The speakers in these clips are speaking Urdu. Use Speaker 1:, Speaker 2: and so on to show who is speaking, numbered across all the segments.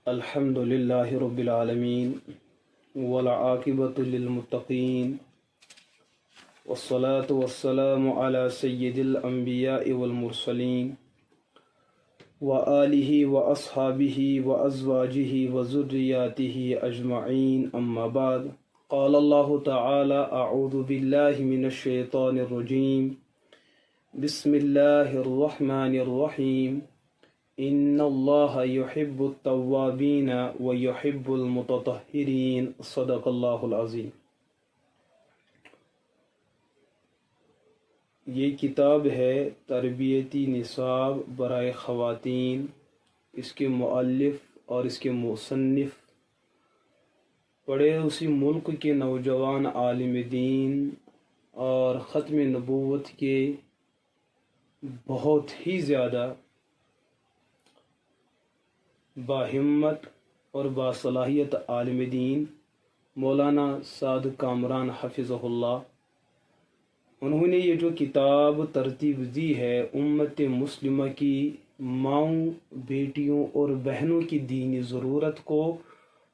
Speaker 1: الحمد لله رب العالمين والعاقبة للمتقين والصلاة والسلام على سيد الأنبياء والمرسلين وآله وأصحابه وأزواجه وذرياته أجمعين أما بعد قال الله تعالى أعوذ بالله من الشيطان الرجيم بسم الله الرحمن الرحيم ان اللہ یحب التوابین ویحب المتطہرین صدق اللہ العظیم۔ یہ کتاب ہے تربیتی نصاب برائے خواتین۔ اس کے مؤلف اور اس کے مصنف پڑے اسی ملک کے نوجوان عالم دین اور ختم نبوت کے بہت ہی زیادہ باہمت اور باصلاحیت عالم دین مولانا سعد کامران حفظہ اللہ، انہوں نے یہ جو کتاب ترتیب دی ہے امت مسلمہ کی ماؤں، بیٹیوں اور بہنوں کی دینی ضرورت کو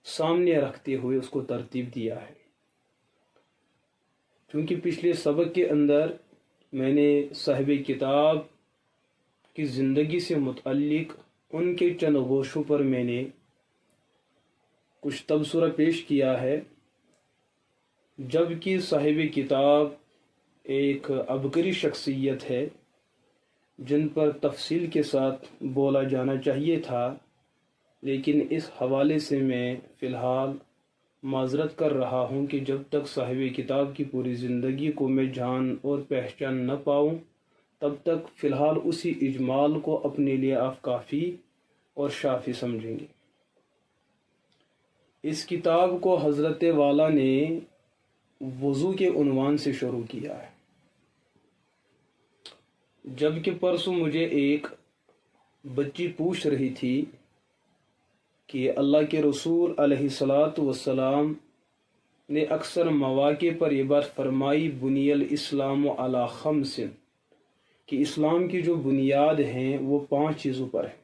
Speaker 1: سامنے رکھتے ہوئے اس کو ترتیب دیا ہے۔ چونکہ پچھلے سبق کے اندر میں نے صاحب کتاب کی زندگی سے متعلق ان کے چند گوشوں پر میں نے کچھ تبصرہ پیش کیا ہے، جبکہ صاحب کتاب ایک عبقری شخصیت ہے جن پر تفصیل کے ساتھ بولا جانا چاہیے تھا، لیکن اس حوالے سے میں فی الحال معذرت کر رہا ہوں کہ جب تک صاحب کتاب کی پوری زندگی کو میں جان اور پہچان نہ پاؤں تب تک فی الحال اسی اجمال کو اپنے لیے آپ کافی اور شافی سمجھیں گے۔ اس کتاب کو حضرت والا نے وضو کے عنوان سے شروع کیا ہے، جبکہ پرسوں مجھے ایک بچی پوچھ رہی تھی کہ اللہ کے رسول علیہ الصلاۃ والسلام نے اکثر مواقع پر یہ بات فرمائی بنی الاسلام علی خمس، کہ اسلام کی جو بنیاد ہیں وہ 5 چیزوں پر ہیں۔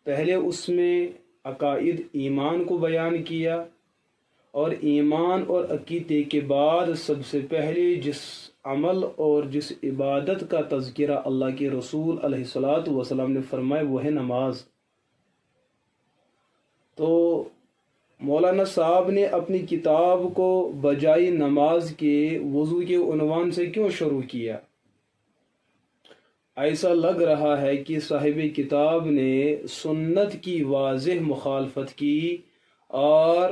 Speaker 1: پہلے اس میں عقائد ایمان کو بیان کیا، اور ایمان اور عقیدے کے بعد سب سے پہلے جس عمل اور جس عبادت کا تذکرہ اللہ کے رسول علیہ الصلاۃ والسلام نے فرمایا وہ ہے نماز۔ تو مولانا صاحب نے اپنی کتاب کو بجائے نماز کے وضو کے عنوان سے کیوں شروع کیا؟ ایسا لگ رہا ہے کہ صاحب کتاب نے سنت کی واضح مخالفت کی اور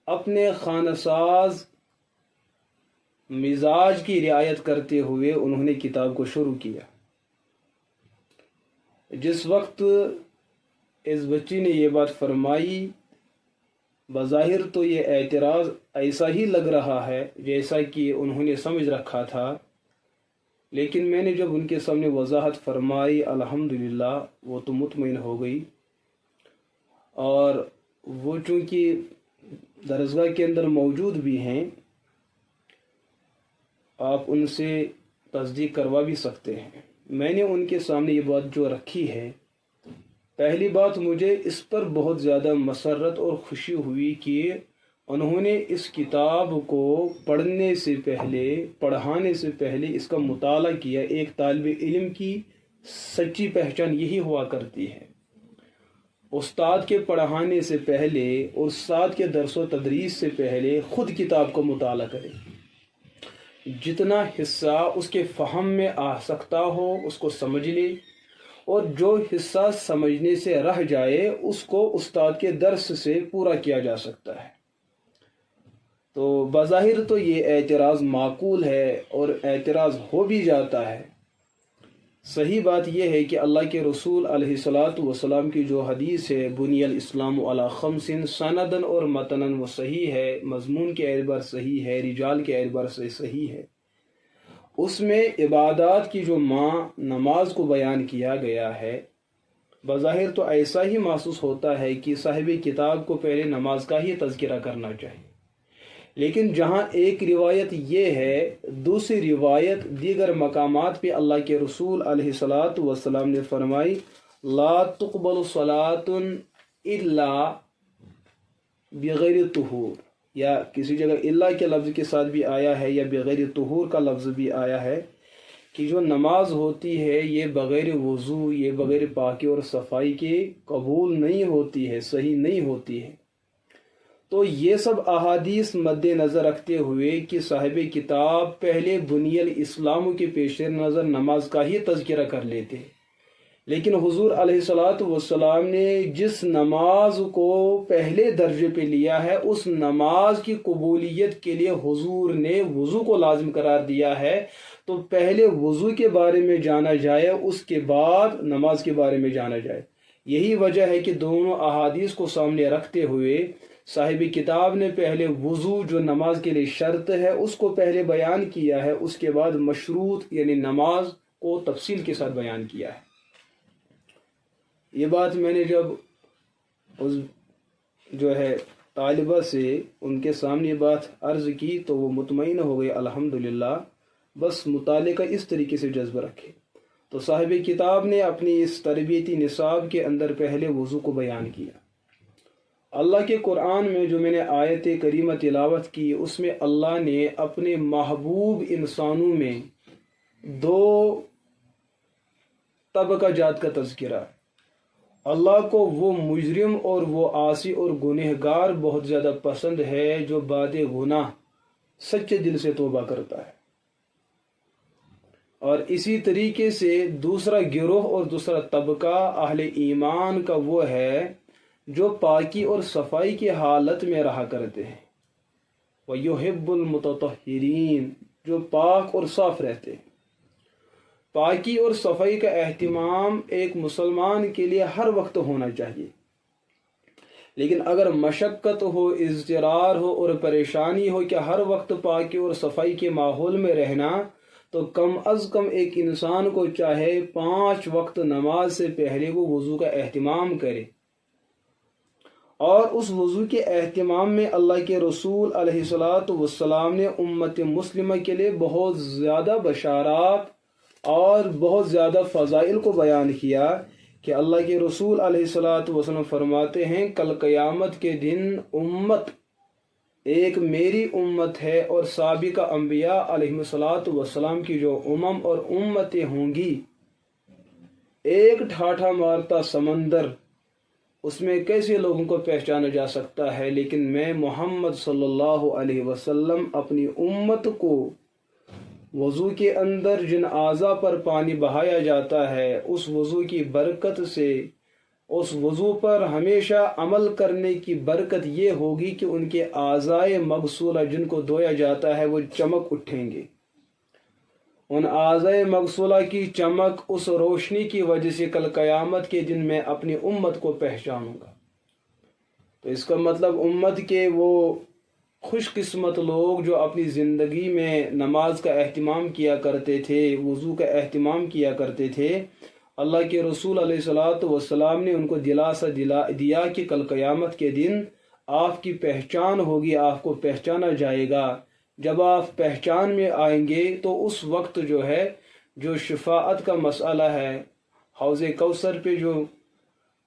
Speaker 1: اپنے خانہ ساز مزاج کی رعایت کرتے ہوئے انہوں نے کتاب کو شروع کیا۔ جس وقت اس بچی نے یہ بات فرمائی، بظاہر تو یہ اعتراض ایسا ہی لگ رہا ہے جیسا کہ انہوں نے سمجھ رکھا تھا، لیکن میں نے جب ان کے سامنے وضاحت فرمائی الحمدللہ وہ تو مطمئن ہو گئی، اور وہ چونکہ درسگاہ کے اندر موجود بھی ہیں، آپ ان سے تصدیق کروا بھی سکتے ہیں۔ میں نے ان کے سامنے یہ بات جو رکھی ہے، پہلی بات مجھے اس پر بہت زیادہ مسرت اور خوشی ہوئی کہ انہوں نے اس کتاب کو پڑھنے سے پہلے، پڑھانے سے پہلے اس کا مطالعہ کیا۔ ایک طالب علم کی سچی پہچان یہی ہوا کرتی ہے، استاد کے پڑھانے سے پہلے، استاد کے درس و تدریس سے پہلے خود کتاب کا مطالعہ کرے، جتنا حصہ اس کے فہم میں آ سکتا ہو اس کو سمجھ لے، اور جو حصہ سمجھنے سے رہ جائے اس کو استاد کے درس سے پورا کیا جا سکتا ہے۔ تو بظاہر تو یہ اعتراض معقول ہے اور اعتراض ہو بھی جاتا ہے۔ صحیح بات یہ ہے کہ اللہ کے رسول علیہ الصلاۃ والسلام کی جو حدیث ہے بنی الاسلام علی خمس، سندن اور متنن وہ صحیح ہے، مضمون کے اعتبار صحیح ہے، رجال کے اعتبار سے صحیح ہے۔ اس میں عبادات کی جو ماں نماز کو بیان کیا گیا ہے، بظاہر تو ایسا ہی محسوس ہوتا ہے کہ صاحب کتاب کو پہلے نماز کا ہی تذکرہ کرنا چاہیے، لیکن جہاں ایک روایت یہ ہے، دوسری روایت دیگر مقامات پہ اللہ کے رسول علیہ الصلاۃ والسلام نے فرمائی لا تقبل صلاة الا بغیر طہور، یا کسی جگہ اللہ کے لفظ کے ساتھ بھی آیا ہے یا بغیر طہور کا لفظ بھی آیا ہے کہ جو نماز ہوتی ہے یہ بغیر وضو، یہ بغیر پاکی اور صفائی کے قبول نہیں ہوتی ہے، صحیح نہیں ہوتی ہے۔ تو یہ سب احادیث مد نظر رکھتے ہوئے کہ صاحب کتاب پہلے بنی الاسلام کے پیش نظر نماز کا ہی تذکرہ کر لیتے، لیکن حضور علیہ الصلاۃ والسلام نے جس نماز کو پہلے درجے پہ لیا ہے اس نماز کی قبولیت کے لیے حضور نے وضو کو لازم قرار دیا ہے، تو پہلے وضو کے بارے میں جانا جائے، اس کے بعد نماز کے بارے میں جانا جائے۔ یہی وجہ ہے کہ دونوں احادیث کو سامنے رکھتے ہوئے صاحب کتاب نے پہلے وضو جو نماز کے لیے شرط ہے اس کو پہلے بیان کیا ہے، اس کے بعد مشروط یعنی نماز کو تفصیل کے ساتھ بیان کیا ہے۔ یہ بات میں نے جب اس جو ہے طالبہ سے ان کے سامنے بات عرض کی تو وہ مطمئن ہو گئے، الحمدللہ، بس مطالعے کا اس طریقے سے جذبہ رکھے۔ تو صاحب کتاب نے اپنی اس تربیتی نصاب کے اندر پہلے وضو کو بیان کیا۔ اللہ کے قرآن میں جو میں نے آیت کریمہ تلاوت کی اس میں اللہ نے اپنے محبوب انسانوں میں دو طبقہ جات کا تذکرہ ہے۔ اللہ کو وہ مجرم اور وہ عاصی اور گنہگار بہت زیادہ پسند ہے جو بعد گناہ سچے دل سے توبہ کرتا ہے، اور اسی طریقے سے دوسرا گروہ اور دوسرا طبقہ اہل ایمان کا وہ ہے جو پاکی اور صفائی کی حالت میں رہا کرتے ہیں، وَيُحِبُّ الْمُتَطَهِّرِينَ، جو پاک اور صاف رہتے ہیں۔ پاکی اور صفائی کا اہتمام ایک مسلمان کے لیے ہر وقت ہونا چاہیے، لیکن اگر مشقت ہو، اضطرار ہو اور پریشانی ہو کہ ہر وقت پاکی اور صفائی کے ماحول میں رہنا، تو کم از کم ایک انسان کو چاہے 5 وقت نماز سے پہلے وہ وضو کا اہتمام کرے، اور اس وضو کے اہتمام میں اللہ کے رسول علیہ الصلاۃ والسلام نے امت مسلمہ کے لیے بہت زیادہ بشارات اور بہت زیادہ فضائل کو بیان کیا کہ اللہ کے رسول علیہ الصلاۃ والسلام فرماتے ہیں کل قیامت کے دن امت ایک میری امت ہے اور سابقہ انبیاء علیہ الصلاۃ والسلام کی جو اور امتیں ہوں گی، ایک ٹھاٹھا مارتا سمندر، اس میں کیسے لوگوں کو پہچانا جا سکتا ہے، لیکن میں محمد صلی اللہ علیہ وسلم اپنی امت کو وضو کے اندر جن اعضاء پر پانی بہایا جاتا ہے اس وضو کی برکت سے، اس وضو پر ہمیشہ عمل کرنے کی برکت یہ ہوگی کہ ان کے اعضاء مغسولہ جن کو دھویا جاتا ہے وہ چمک اٹھیں گے۔ ان اعضاء مغسولہ کی چمک اس روشنی کی وجہ سے کل قیامت کے دن میں اپنی امت کو پہچانوں گا۔ تو اس کا مطلب امت کے وہ خوش قسمت لوگ جو اپنی زندگی میں نماز کا اہتمام کیا کرتے تھے، وضو کا اہتمام کیا کرتے تھے، اللہ کے رسول علیہ الصلاۃ والسلام نے ان کو دلاسا دیا کہ کل قیامت کے دن آپ کی پہچان ہوگی، آپ کو پہچانا جائے گا۔ جب آپ پہچان میں آئیں گے تو اس وقت جو ہے جو شفاعت کا مسئلہ ہے، حوض کوثر پہ جو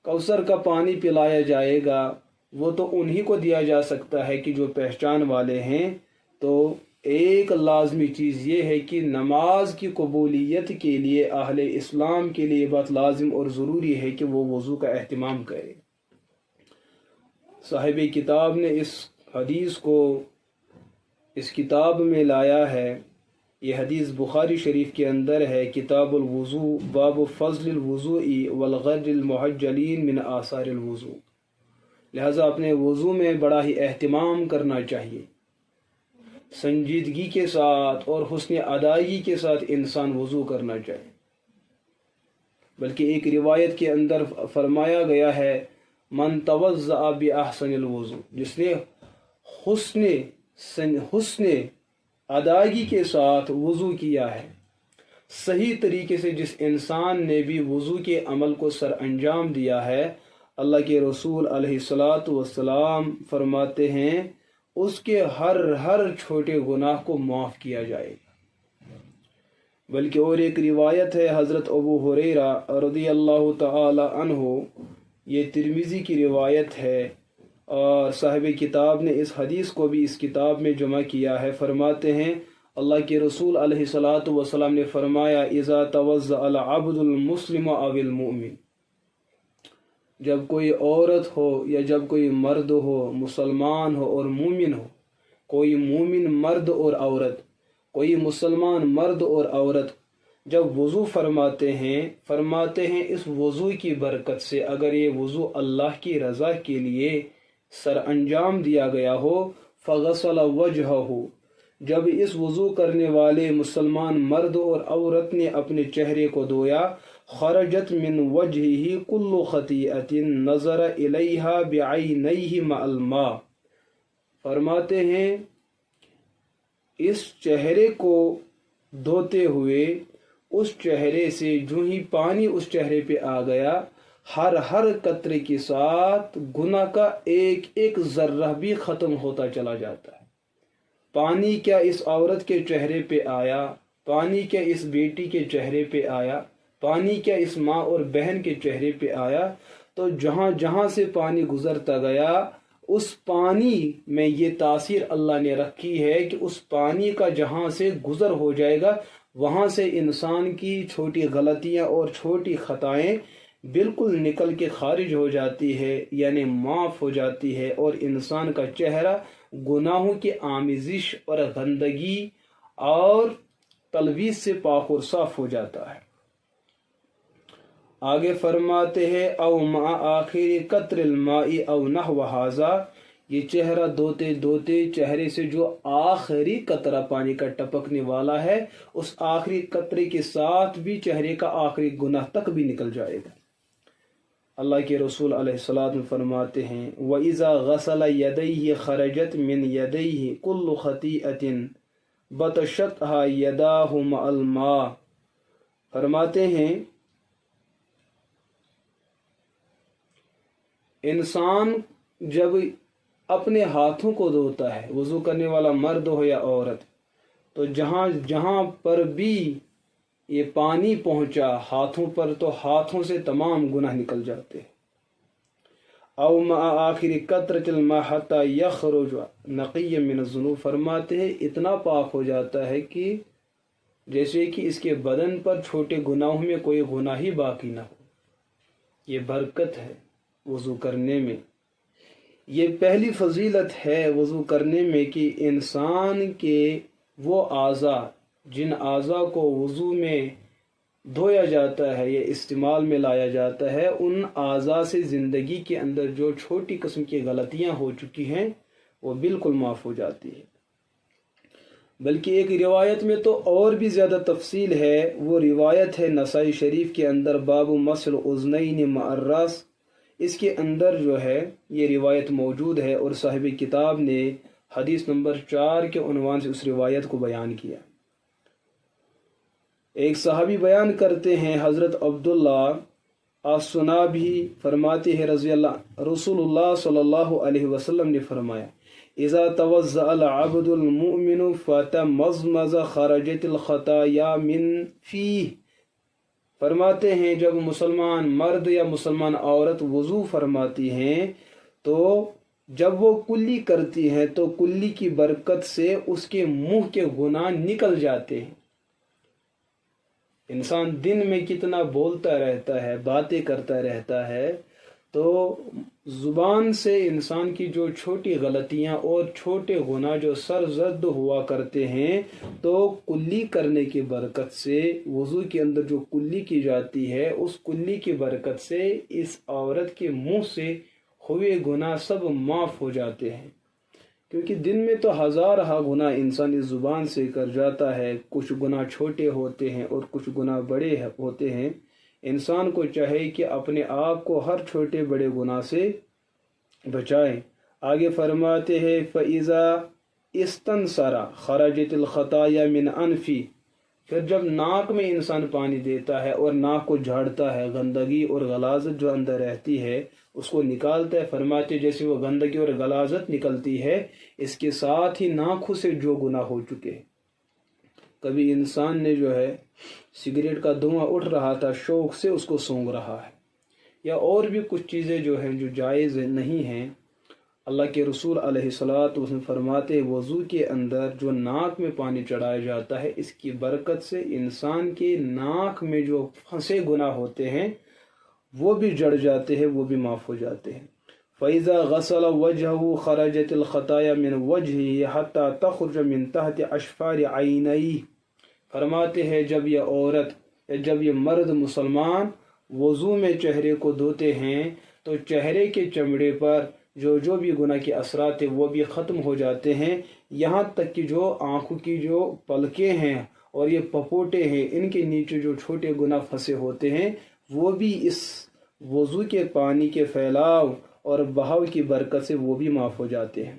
Speaker 1: کوثر کا پانی پلایا جائے گا وہ تو انہی کو دیا جا سکتا ہے کہ جو پہچان والے ہیں۔ تو ایک لازمی چیز یہ ہے کہ نماز کی قبولیت کے لیے اہل اسلام کے لیے بات لازم اور ضروری ہے کہ وہ وضو کا اہتمام کرے۔ صاحب کتاب نے اس حدیث کو اس کتاب میں لایا ہے، یہ حدیث بخاری شریف کے اندر ہے، کتاب الوضو، باب فضل الوضوء والغر المحجلین من آثار الوضوء۔ لہذا اپنے وضو میں بڑا ہی اہتمام کرنا چاہیے، سنجیدگی کے ساتھ اور حسن ادائیگی کے ساتھ انسان وضو کرنا چاہیے۔ بلکہ ایک روایت کے اندر فرمایا گیا ہے من توضأ بأحسن الوضوء، جس نے حسن ادائیگی کے ساتھ وضو کیا ہے، صحیح طریقے سے جس انسان نے بھی وضو کے عمل کو سر انجام دیا ہے، اللہ کے رسول علیہ الصلاۃ والسلام فرماتے ہیں اس کے ہر چھوٹے گناہ کو معاف کیا جائے گا۔ بلکہ اور ایک روایت ہے حضرت ابو ہریرہ رضی اللہ تعالی عنہ، یہ ترمذی کی روایت ہے اور صاحب کتاب نے اس حدیث کو بھی اس کتاب میں جمع کیا ہے۔ فرماتے ہیں اللہ کے رسول علیہ الصلاۃ والسلام نے فرمایا اذا توضأ العبد المسلم او المؤمن، جب کوئی عورت ہو یا جب کوئی مرد ہو، مسلمان ہو اور مومن ہو، کوئی مومن مرد اور عورت، کوئی مسلمان مرد اور عورت جب وضو فرماتے ہیں اس وضو کی برکت سے، اگر یہ وضو اللہ کی رضا کے لیے سر انجام دیا گیا ہو، فغسل وجہہ، جب اس وضو کرنے والے مسلمان مرد اور عورت نے اپنے چہرے کو دھویا، خرجت من وجہہ کل خطیئۃ نظر الیہا بعینیہ مع الماء، فرماتے ہیں اس چہرے کو دھوتے ہوئے اس چہرے سے جو ہی پانی اس چہرے پہ آ گیا، ہر قطرے کے ساتھ گناہ کا ایک ایک ذرہ بھی ختم ہوتا چلا جاتا ہے۔ پانی کیا اس عورت کے چہرے پہ آیا، پانی کیا اس بیٹی کے چہرے پہ آیا، پانی کیا اس ماں اور بہن کے چہرے پہ آیا، تو جہاں جہاں سے پانی گزرتا گیا اس پانی میں یہ تاثیر اللہ نے رکھی ہے کہ اس پانی کا جہاں سے گزر ہو جائے گا وہاں سے انسان کی چھوٹی غلطیاں اور چھوٹی خطائیں بالکل نکل کے خارج ہو جاتی ہے، یعنی معاف ہو جاتی ہے، اور انسان کا چہرہ گناہوں کی آمیزش اور گندگی اور تلویث سے پاک اور صاف ہو جاتا ہے۔ آگے فرماتے ہیں او مع آخر قطر الماء او نحو ھذا، یہ چہرہ دھوتے دھوتے چہرے سے جو آخری قطرہ پانی کا ٹپکنے والا ہے اس آخری قطرے کے ساتھ بھی چہرے کا آخری گناہ تک بھی نکل جائے گا۔ اللہ کے رسول علیہ السلام فرماتے ہیں وَإِذَا غَسَلَ يَدَيْهِ خَرَجَتْ مِنْ يَدَيْهِ كُلُّ خَطِيئَةٍ بَطَشَتْهَا يَدَاهُ مَعَ الْمَاءِ، فرماتے ہیں انسان جب اپنے ہاتھوں کو دھوتا ہے، وضو کرنے والا مرد ہو یا عورت، تو جہاں جہاں پر بھی یہ پانی پہنچا ہاتھوں پر تو ہاتھوں سے تمام گناہ نکل جاتے ہیں۔ او مع آخر قطرۃ الماء حتی یخرج نقی من الذنوب، فرماتے ہیں اتنا پاک ہو جاتا ہے کہ جیسے کہ اس کے بدن پر چھوٹے گناہوں میں کوئی گناہ ہی باقی نہ ہو۔ یہ برکت ہے وضو کرنے میں، یہ پہلی فضیلت ہے وضو کرنے میں کہ انسان کے وہ اعضاء جن اعضاء کو وضو میں دھویا جاتا ہے یا استعمال میں لایا جاتا ہے، ان اعضاء سے زندگی کے اندر جو چھوٹی قسم کی غلطیاں ہو چکی ہیں وہ بالکل معاف ہو جاتی ہے۔ بلکہ ایک روایت میں تو اور بھی زیادہ تفصیل ہے، وہ روایت ہے نسائی شریف کے اندر باب مسح الاذنین مع الراس، اس کے اندر جو ہے یہ روایت موجود ہے اور صاحب کتاب نے حدیث نمبر 4 کے عنوان سے اس روایت کو بیان کیا۔ ایک صحابی بیان کرتے ہیں حضرت عبداللہ الصنابی فرماتے ہیں رضی اللہ رسول اللہ صلی اللہ علیہ وسلم نے فرمایا اذا توضأ العبد المؤمن فتمضمض خرجت الخطايا من فیہ، فرماتے ہیں جب مسلمان مرد یا مسلمان عورت وضو فرماتی ہیں تو جب وہ کلی کرتی ہیں تو کلی کی برکت سے اس کے منہ کے گناہ نکل جاتے ہیں۔ انسان دن میں کتنا بولتا رہتا ہے، باتیں کرتا رہتا ہے، تو زبان سے انسان کی جو چھوٹی غلطیاں اور چھوٹے گناہ جو سرزد ہوا کرتے ہیں تو کلی کرنے کی برکت سے وضو کے اندر جو کلی کی جاتی ہے اس کلی کی برکت سے اس عورت کے منہ سے ہوئے گناہ سب معاف ہو جاتے ہیں، کیونکہ دن میں تو ہزارہ گناہ انسان اس زبان سے کر جاتا ہے، کچھ گناہ چھوٹے ہوتے ہیں اور کچھ گناہ بڑے ہوتے ہیں۔ انسان کو چاہے کہ اپنے آپ کو ہر چھوٹے بڑے گناہ سے بچائے۔ آگے فرماتے ہیں فَإِذَا اسْتَنْصَرَ خَرَجَتِ الْخَطَايَا مِنْ أَنْفِهِ، پھر جب ناک میں انسان پانی دیتا ہے اور ناک کو جھاڑتا ہے، گندگی اور غلاظت جو اندر رہتی ہے اس کو نکالتا ہے، فرماتے جیسے وہ گندگی اور غلاظت نکلتی ہے اس کے ساتھ ہی ناکوں سے جو گناہ ہو چکے کبھی انسان نے جو ہے سگریٹ کا دھواں اٹھ رہا تھا، شوق سے اس کو سونگ رہا ہے، یا اور بھی کچھ چیزیں جو ہیں جو جائز نہیں ہیں۔ اللہ کے رسول علیہ الصلوۃ والسلام فرماتے وضو کے اندر جو ناک میں پانی چڑھایا جاتا ہے، اس کی برکت سے انسان کے ناک میں جو پھنسے گناہ ہوتے ہیں وہ بھی جڑ جاتے ہیں، وہ بھی معاف ہو جاتے ہیں۔ فَإِذَا غَسَلَ وَجْهَهُ خَرَجَتِ الْخَطَايَا مِنْ وَجْهِهِ حَتَّى تَخْرُجَ مِنْ تَحْتِ أَشْفَارِ عَيْنَيْهِ، فرماتے ہیں جب یہ عورت یا جب یہ مرد مسلمان وضو میں چہرے کو دھوتے ہیں تو چہرے کے چمڑے پر جو بھی گناہ کے اثرات ہیں وہ بھی ختم ہو جاتے ہیں، یہاں تک کہ جو آنکھوں کی جو پلکیں ہیں اور یہ پپوٹے ہیں، ان کے نیچے جو چھوٹے گناہ پھنسے ہوتے ہیں وہ بھی اس وضو کے پانی کے پھیلاؤ اور بہاؤ کی برکت سے وہ بھی معاف ہو جاتے ہیں۔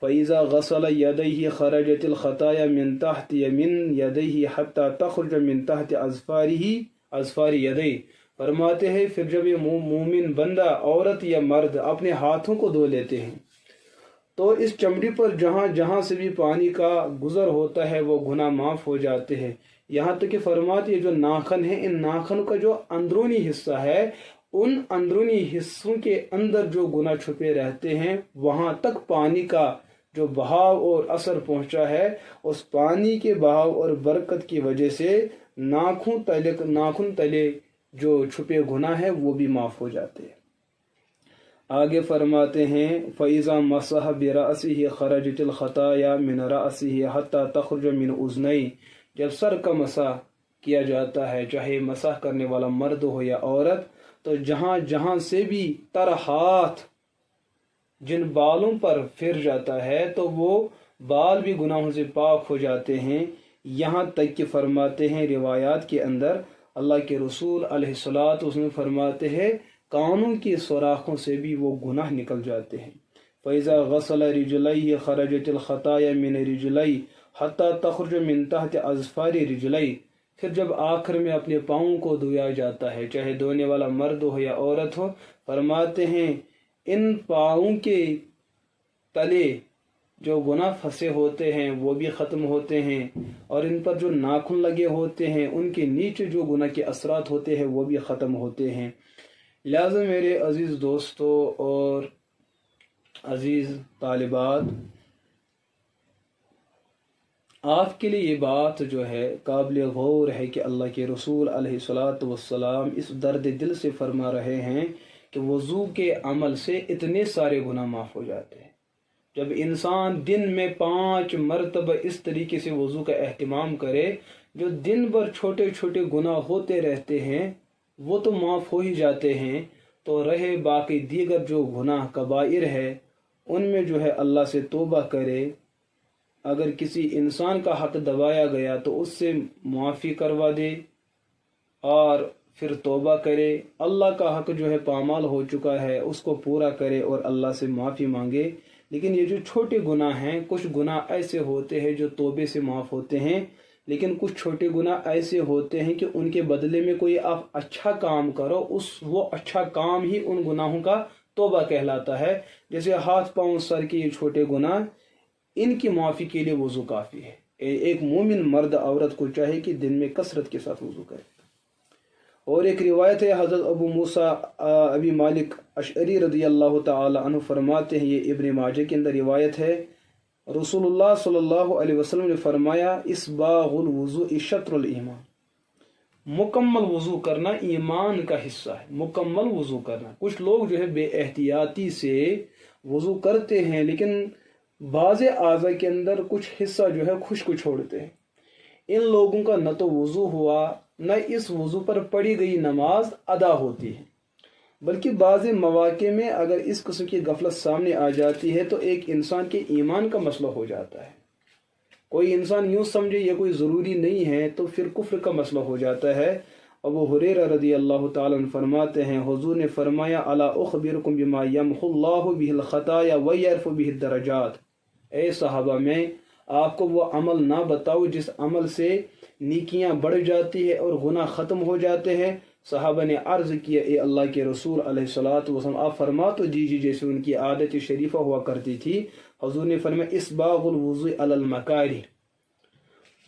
Speaker 1: فَإِذَا غَسَلَ يَدَيْهِ خَرَجَتِ الْخَطَايَا مِنْ تَحْتِ يَمِنْ يَدَيْهِ حَتَّى تَخْرُجَ مِنْ تَحْتِ أَظْفَارِ يَدَيْهِ، فرماتے ہیں پھر جب یہ مومن بندہ عورت یا مرد اپنے ہاتھوں کو دھو لیتے ہیں تو اس چمڑی پر جہاں جہاں سے بھی پانی کا گزر ہوتا ہے وہ گناہ معاف ہو جاتے ہیں، یہاں تک کہ فرماتے ہیں جو ناخن ہیں، ان ناخن کا جو اندرونی حصہ ہے، ان اندرونی حصوں کے اندر جو گناہ چھپے رہتے ہیں وہاں تک پانی کا جو بہاؤ اور اثر پہنچا ہے، اس پانی کے بہاؤ اور برکت کی وجہ سے ناخن تلے جو چھپے گناہ ہیں وہ بھی معاف ہو جاتے ہیں۔ آگے فرماتے ہیں فَإِذَا مَسَحَ بِرَأْسِهِ خَرَجَتِ الْخَطَايَا مِنْ رَأْسِهِ حَتَّى تَخْرُجَ مِنْ أُذُنَيْهِ، جب سر کا مسح کیا جاتا ہے، چاہے مسح کرنے والا مرد ہو یا عورت، تو جہاں جہاں سے بھی تر ہاتھ جن بالوں پر پھر جاتا ہے تو وہ بال بھی گناہوں سے پاک ہو جاتے ہیں، یہاں تک کہ فرماتے ہیں روایات کے اندر اللہ کے رسول علیہ الصلوۃ والسلام فرماتے ہیں کانوں کی سوراخوں سے بھی وہ گناہ نکل جاتے ہیں۔ فَإِذَا غَسَلَ رِجْلَيْهِ خَرَجَتِ الْخَطَايَا مِنْ رِجْلَيْهِ حَتَّى تَخْرُجَ مِنْ تَحْتِ أَظْفَارِ رِجْلَيْهِ، پھر جب آخر میں اپنے پاؤں کو دھویا جاتا ہے، چاہے دھونے والا مرد ہو یا عورت ہو، فرماتے ہیں ان پاؤں کے تلے جو گناہ پھنسے ہوتے ہیں وہ بھی ختم ہوتے ہیں، اور ان پر جو ناخن لگے ہوتے ہیں ان کے نیچے جو گناہ کے اثرات ہوتے ہیں وہ بھی ختم ہوتے ہیں۔ لہٰذا میرے عزیز دوستو اور عزیز طالبات، آپ کے لیے یہ بات جو ہے قابل غور ہے کہ اللہ کے رسول علیہ الصلوۃ والسلام اس درد دل سے فرما رہے ہیں کہ وضو کے عمل سے اتنے سارے گناہ معاف ہو جاتے ہیں۔ جب انسان دن میں 5 مرتبہ اس طریقے سے وضو کا اہتمام کرے، جو دن بھر چھوٹے چھوٹے گناہ ہوتے رہتے ہیں وہ تو معاف ہو ہی جاتے ہیں، تو رہے باقی دیگر جو گناہ کبائر ہے ان میں جو ہے اللہ سے توبہ کرے۔ اگر کسی انسان کا حق دبایا گیا تو اس سے معافی کروا دے اور پھر توبہ کرے، اللہ کا حق جو ہے پامال ہو چکا ہے اس کو پورا کرے اور اللہ سے معافی مانگے۔ لیکن یہ جو چھوٹے گناہ ہیں، کچھ گناہ ایسے ہوتے ہیں جو توبے سے معاف ہوتے ہیں، لیکن کچھ چھوٹے گناہ ایسے ہوتے ہیں کہ ان کے بدلے میں کوئی آپ اچھا کام کرو، وہ اچھا کام ہی ان گناہوں کا توبہ کہلاتا ہے۔ جیسے ہاتھ پاؤں سر کے یہ چھوٹے گناہ، ان کی معافی کے لیے وضو کافی ہے۔ ایک مومن مرد عورت کو چاہے کہ دن میں کثرت کے ساتھ وضو کرے۔ اور ایک روایت ہے حضرت ابو موسیٰ ابی مالک اشعری رضی اللہ تعالی عنہ فرماتے ہیں، یہ ابن ماجہ کے اندر روایت ہے، رسول اللہ صلی اللہ علیہ وسلم نے فرمایا اسباغ الوضوء شطر الایمان، مکمل وضو کرنا ایمان کا حصہ ہے، مکمل وضو کرنا۔ کچھ لوگ جو ہے بے احتیاطی سے وضو کرتے ہیں لیکن بعض اعضاء کے اندر کچھ حصہ جو ہے خشک چھوڑتے ہیں، ان لوگوں کا نہ تو وضو ہوا نہ اس وضو پر پڑھی گئی نماز ادا ہوتی ہے، بلکہ بعض مواقع میں اگر اس قسم کی غفلت سامنے آ جاتی ہے تو ایک انسان کے ایمان کا مسئلہ ہو جاتا ہے۔ کوئی انسان یوں سمجھے یہ کوئی ضروری نہیں ہے تو پھر کفر کا مسئلہ ہو جاتا ہے۔ ابو ہریرہ رضی اللہ تعالیٰ عنہ فرماتے ہیں حضور نے فرمایا الا اخبرکم بما یمحو اللہ بہ الخطایا ویرفع بہ الدرجات، اے صحابہ میں آپ کو وہ عمل نہ بتاؤ جس عمل سے نیکیاں بڑھ جاتی ہے اور گناہ ختم ہو جاتے ہیں؟ صحابہ نے عرض کیا اے اللہ کے رسول علیہ الصلوۃ والسلام آپ فرما تو دیجیے جیسے ان کی عادت شریفہ ہوا کرتی تھی۔ حضور نے فرمایا اسباغ الوضوء علی المکارہ،